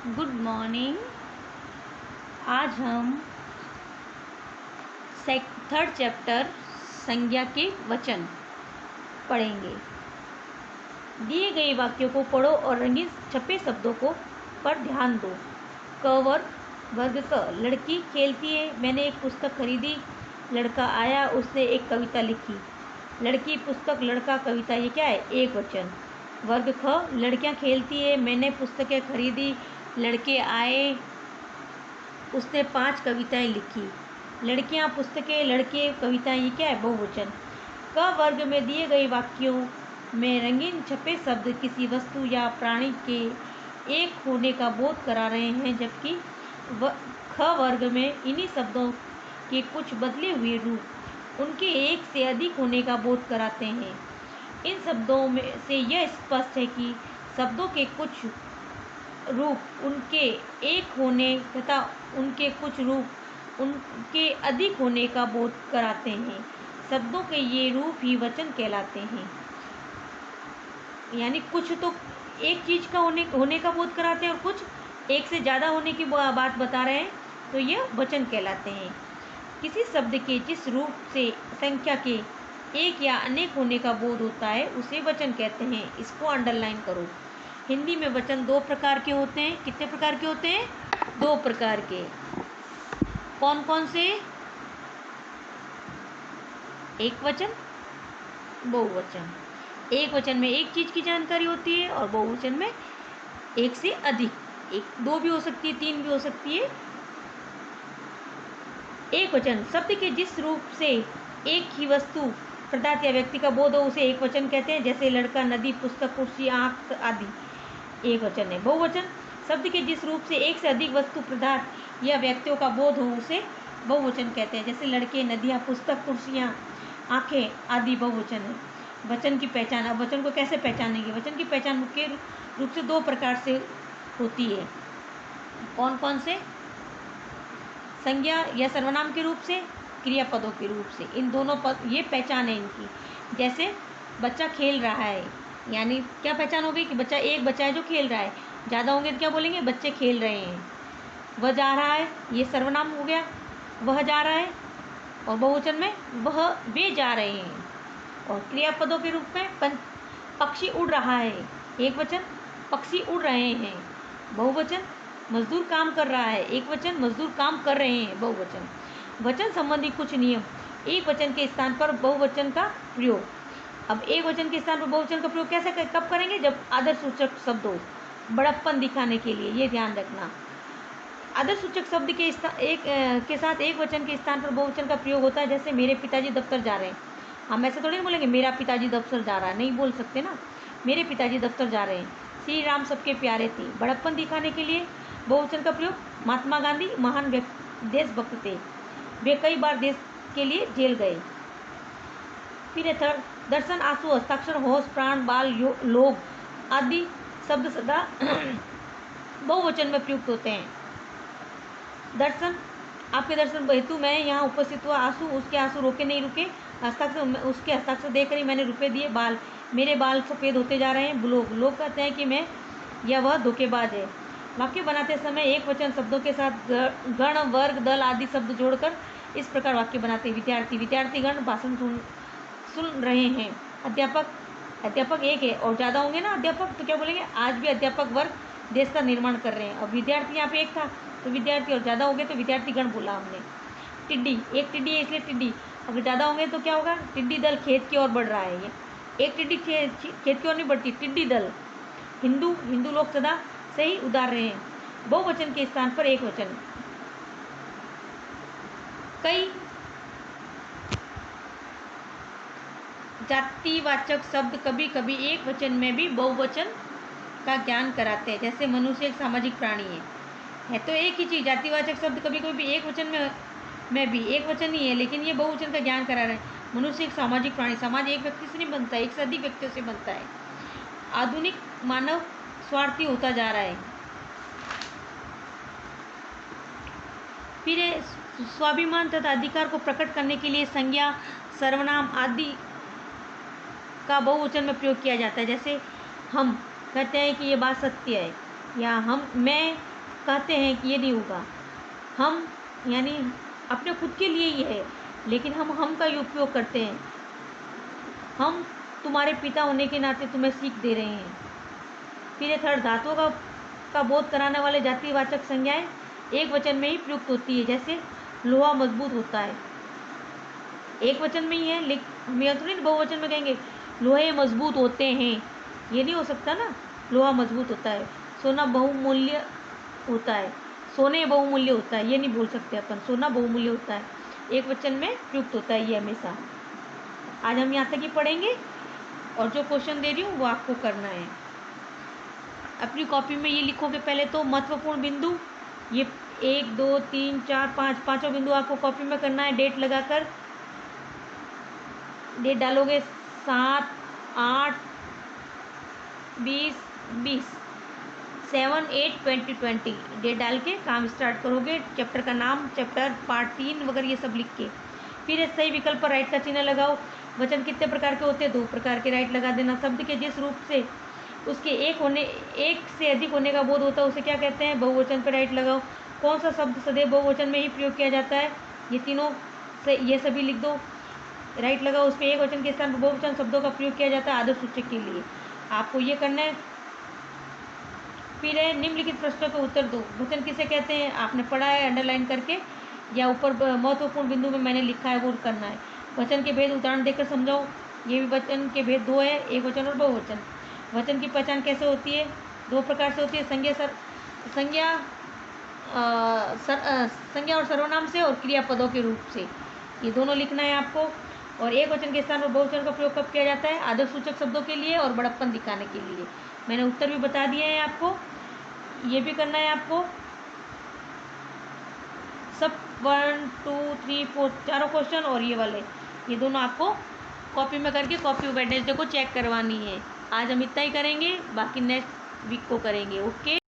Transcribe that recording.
Good morning. आज हम third chapter संज्ञा के वचन पढ़ेंगे। दिए गए वाक्यों को पढ़ो और रंगीन छपे शब्दों को पर ध्यान दो। क वर्ग क, लड़की खेलती है, मैंने एक पुस्तक खरीदी। लड़का आया, उसने एक कविता लिखी। लड़की, पुस्तक, लड़का, कविता, ये क्या है? एक वचन। वर्ग ख, लड़कियां खेलती है, मैंने पुस्तकें खरीदी। लड़के आए, उसने 5 कविताएं लिखी। लड़कियां, पुस्तकें, लड़के, कविताएं, ये क्या है? बहुवचन। क वर्ग में दिए गए वाक्यों में रंगीन छपे शब्द किसी वस्तु या प्राणी के एक होने का बोध करा रहे हैं, जबकि ख वर्ग में इन्हीं शब्दों के कुछ बदले हुए रूप उनके एक से अधिक होने का बोध कराते हैं। इन शब्दों में से यह स्पष्ट है कि शब्दों के कुछ रूप उनके एक होने तथा उनके कुछ रूप उनके अधिक होने का बोध कराते हैं। शब्दों के ये रूप ही वचन कहलाते हैं। यानी कुछ तो एक चीज का होने का बोध कराते हैं और कुछ एक से ज़्यादा होने की बात बता रहे हैं, तो ये वचन कहलाते हैं। किसी शब्द के जिस रूप से संख्या के एक या अनेक होने का बोध होता है उसे वचन कहते हैं। इसको अंडरलाइन करो। हिंदी में वचन 2 प्रकार के होते हैं। कितने प्रकार के होते हैं? 2 प्रकार के। कौन कौन से? एक वचन, बहुवचन। एक वचन में एक चीज की जानकारी होती है और बहुवचन में एक से अधिक, 2 भी हो सकती है, 3 भी हो सकती है। एक वचन शब्द के जिस रूप से एक ही वस्तु, पदार्थ या व्यक्ति का बोध हो उसे एक वचन कहते हैं। जैसे लड़का, नदी, पुस्तक, कुर्सी, आंख आदि एक वचन है। बहुवचन शब्द के जिस रूप से एक से अधिक वस्तु, पदार्थ या व्यक्तियों का बोध हो उसे बहुवचन कहते हैं। जैसे लड़के, नदियाँ, पुस्तक, कुर्सियाँ, आंखें आदि बहुवचन है। वचन की पहचान। अब वचन को कैसे पहचानेंगे? वचन की पहचान मुख्य रूप से 2 प्रकार से होती है। कौन कौन से? संज्ञा या सर्वनाम के रूप से, क्रियापदों के रूप से। इन दोनों पद, ये पहचान है इनकी। जैसे बच्चा खेल रहा है, यानी क्या पहचान हो गई कि बच्चा एक बच्चा है जो खेल रहा है। ज़्यादा होंगे तो क्या बोलेंगे? बच्चे खेल रहे हैं। वह जा रहा है, ये सर्वनाम हो गया, वह जा रहा है। और बहुवचन में वे जा रहे हैं। और क्रियापदों के रूप में पक्षी उड़ रहा है, एक वचन, पक्षी उड़ रहे हैं। बहुवचन मजदूर काम कर रहा है, एक वचन, मजदूर काम कर रहे हैं, बहुवचन। वचन संबंधी कुछ नियम। एक वचन के स्थान पर बहुवचन का प्रयोग। अब एक वचन के स्थान पर बहुवचन का प्रयोग कैसे कब करेंगे? जब आदर सूचक शब्द हो, बड़प्पन दिखाने के लिए, ये ध्यान रखना। आदर सूचक शब्द के साथ एक वचन के स्थान पर बहुवचन का प्रयोग होता है। जैसे मेरे पिताजी दफ्तर जा रहे हैं। हम ऐसे थोड़ी नहीं बोलेंगे मेरा पिताजी दफ्तर जा रहा है, नहीं बोल सकते ना। मेरे पिताजी दफ्तर जा रहे हैं। श्री राम सबके प्यारे थे, बड़प्पन दिखाने के लिए बहुवचन का प्रयोग। महात्मा गांधी महान देशभक्त थे, वे कई बार देश के लिए जेल गए। फिर दर्शन, आंसू, हस्ताक्षर, होश, प्राण, बाल, लोग आदि शब्द सदा बहुवचन में प्रयुक्त होते हैं। दर्शन, आपके दर्शन हेतु मैं यहाँ उपस्थित हुआ। आंसू, उसके आंसू रोके नहीं रुके। हस्ताक्षर, उसके हस्ताक्षर देख रही मैंने रुपए दिए। बाल, मेरे बाल सफ़ेद होते जा रहे हैं। लोग कहते हैं कि मैं या वह धोखेबाज है। वाक्य बनाते समय एक वचन शब्दों के साथ गण, वर्ग, दल आदि शब्द जोड़कर इस प्रकार वाक्य बनाते हैं। विद्यार्थीगण भाषण सुन रहे हैं। अध्यापक एक है और ज़्यादा होंगे ना अध्यापक, तो क्या बोलेंगे? आज भी अध्यापक वर्ग देश का निर्माण कर रहे हैं। अब विद्यार्थी यहाँ पे एक था तो विद्यार्थी, और ज़्यादा हो गए तो विद्यार्थीगण बोला हमने। टिड्डी, एक टिड्डी है इसलिए टिड्डी। अगर ज़्यादा होंगे तो क्या होगा? टिड्डी दल खेत की ओर बढ़ रहा है। ये एक टिड्डी खेत की ओर नहीं बढ़ती, टिड्डी दल। हिंदू लोग सदा से ही उदार रहे हैं। बहुवचन के स्थान पर एक वचन। कई जातिवाचक शब्द कभी कभी एक वचन में भी बहुवचन का ज्ञान कराते हैं। जैसे मनुष्य एक सामाजिक प्राणी है तो एक ही चीज़, जातिवाचक शब्द कभी कभी एक वचन में भी एक वचन ही है, लेकिन ये बहुवचन का ज्ञान करा रहे हैं। मनुष्य एक सामाजिक प्राणी, समाज एक व्यक्ति से नहीं बनता है, एक से अधिक व्यक्तियों से बनता है। आधुनिक मानव स्वार्थी होता जा रहा है। फिर स्वाभिमान तथा अधिकार को प्रकट करने के लिए संज्ञा, सर्वनाम आदि का बहुवचन में प्रयोग किया जाता है। जैसे हम कहते हैं कि ये बात सत्य है, या मैं कहते हैं कि ये नहीं होगा। हम यानी अपने खुद के लिए ही है, लेकिन हम का ही उपयोग करते हैं। हम तुम्हारे पिता होने के नाते तुम्हें सीख दे रहे हैं। फिर ये थर्ड, धातुओं का बोध कराने वाले जातिवाचक संज्ञाएं एक वचन में ही प्रयुक्त होती है। जैसे लोहा मजबूत होता है, एक वचन में ही है, लेकिन हम यह थोड़ी बहुवचन में कहेंगे लोहे मजबूत होते हैं, ये नहीं हो सकता ना। लोहा मजबूत होता है। सोना बहुमूल्य होता है, सोने बहुमूल्य होता है, ये नहीं बोल सकते अपन। सोना बहुमूल्य होता है, एक वचन में प्रयुक्त होता है ये हमेशा। आज हम यहाँ तक ही पढ़ेंगे, और जो क्वेश्चन दे रही हूँ वो आपको करना है। अपनी कॉपी में ये लिखोगे पहले तो महत्वपूर्ण बिंदु, ये 1 2 3 4 5 पाँचों बिंदु आपको कॉपी में करना है। डेट लगाकर डेट डालोगे 7 8 20 20 7 8 2020 डेट डाल के काम स्टार्ट करोगे। चैप्टर का नाम, चैप्टर पार्ट 3 वगैरह ये सब लिख के फिर सही विकल्प पर राइट का चिन्ह लगाओ। वचन कितने प्रकार के होते हैं? 2 प्रकार के, राइट लगा देना। शब्द के जिस रूप से उसके एक से अधिक होने का बोध होता है उसे क्या कहते हैं? बहुवचन पर राइट लगाओ। कौन सा शब्द सदैव बहुवचन में ही प्रयोग किया जाता है? ये तीनों से ये सभी लिख दो, राइट लगाओ। उसमें एक वचन के स्थान पर बहुवचन शब्दों का प्रयोग किया जाता है आदर्श सूचक के लिए, आपको ये करना है। फिर है निम्नलिखित प्रश्नों का उत्तर दो। वचन किसे कहते हैं? आपने पढ़ा है अंडरलाइन करके, या ऊपर महत्वपूर्ण बिंदु में मैंने लिखा है वो करना है। वचन के भेद उदाहरण देकर समझाओ। ये भी वचन के भेद 2 है, एक वचन और बहुवचन। वचन की पहचान कैसे होती है? 2 प्रकार से होती है, संज्ञा और सर्वनाम से, और क्रियापदों के रूप से। ये दोनों लिखना है आपको। और एक वचन के स्थान पर बहुवचन का प्रयोग कब किया जाता है? आदर्श सूचक शब्दों के लिए और बड़प्पन दिखाने के लिए। मैंने उत्तर भी बता दिए हैं आपको, ये भी करना है आपको। सब 1 2 3 4 चारों क्वेश्चन और ये वाले, ये दोनों आपको कॉपी में करके कॉपी वेडनेसडे को चेक करवानी है। आज हम इतना ही करेंगे, बाकी नेक्स्ट वीक को करेंगे। ओके।